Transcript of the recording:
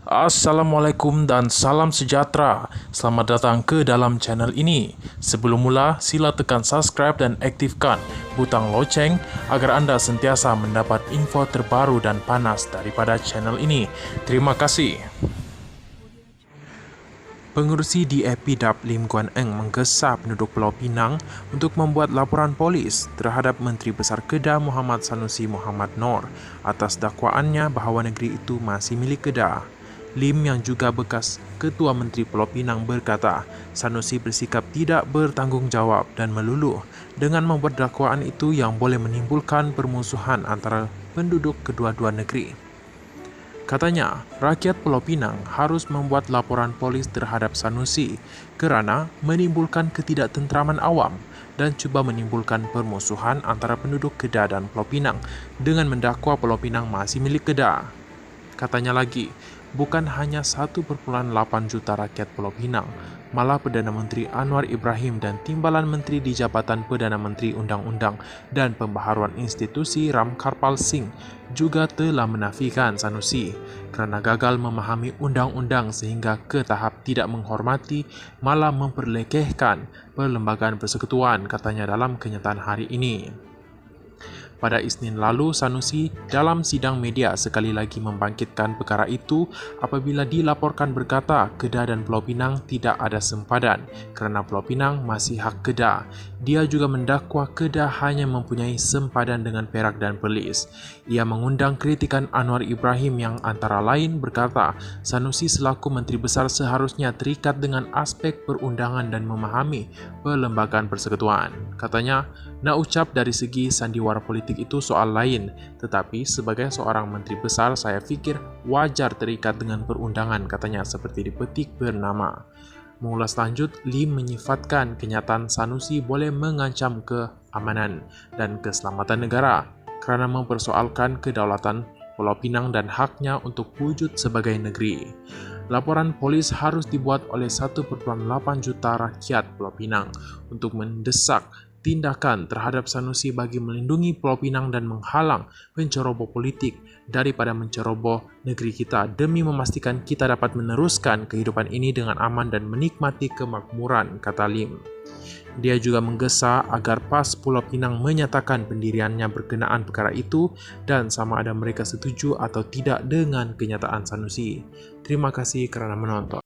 Assalamualaikum dan salam sejahtera. Selamat datang ke dalam channel ini. Sebelum mula, sila tekan subscribe dan aktifkan butang loceng agar anda sentiasa mendapat info terbaru dan panas daripada channel ini. Terima kasih. Pengerusi DAP Lim Guan Eng menggesa penduduk Pulau Pinang untuk membuat laporan polis terhadap Menteri Besar Kedah Muhammad Sanusi Muhammad Nor atas dakwaannya bahawa negeri itu masih milik Kedah. Lim yang juga bekas Ketua Menteri Pulau Pinang berkata Sanusi bersikap tidak bertanggungjawab dan meluluh dengan membuat dakwaan itu yang boleh menimbulkan permusuhan antara penduduk kedua-dua negeri. Katanya, rakyat Pulau Pinang harus membuat laporan polis terhadap Sanusi kerana menimbulkan ketidaktentraman awam dan cuba menimbulkan permusuhan antara penduduk Kedah dan Pulau Pinang dengan mendakwa Pulau Pinang masih milik Kedah. Katanya lagi, bukan hanya 1,8 juta rakyat Pulau Pinang, malah Perdana Menteri Anwar Ibrahim dan Timbalan Menteri di Jabatan Perdana Menteri Undang-Undang dan Pembaharuan Institusi Ram Karpal Singh juga telah menafikan Sanusi kerana gagal memahami undang-undang sehingga ke tahap tidak menghormati malah memperlekehkan Perlembagaan Persekutuan, katanya dalam kenyataan hari ini. Pada Isnin lalu, Sanusi dalam sidang media sekali lagi membangkitkan perkara itu apabila dilaporkan berkata Kedah dan Pulau Pinang tidak ada sempadan kerana Pulau Pinang masih hak Kedah. Dia juga mendakwa Kedah hanya mempunyai sempadan dengan Perak dan Perlis. Ia mengundang kritikan Anwar Ibrahim yang antara lain berkata Sanusi selaku Menteri Besar seharusnya terikat dengan aspek perundangan dan memahami Perlembagaan Persekutuan. Katanya, nak ucap dari segi sandiwara politik itu soal lain, tetapi sebagai seorang menteri besar saya fikir wajar terikat dengan perundangan, katanya seperti dipetik bernama. Mengulas lanjut, Lim menyifatkan kenyataan Sanusi boleh mengancam keamanan dan keselamatan negara kerana mempersoalkan kedaulatan Pulau Pinang dan haknya untuk wujud sebagai negeri. Laporan polis harus dibuat oleh 1,8 juta rakyat Pulau Pinang untuk mendesak tindakan terhadap Sanusi bagi melindungi Pulau Pinang dan menghalang penceroboh politik daripada menceroboh negeri kita demi memastikan kita dapat meneruskan kehidupan ini dengan aman dan menikmati kemakmuran, kata Lim. Dia juga menggesa agar PAS Pulau Pinang menyatakan pendiriannya berkenaan perkara itu dan sama ada mereka setuju atau tidak dengan kenyataan Sanusi. Terima kasih kerana menonton.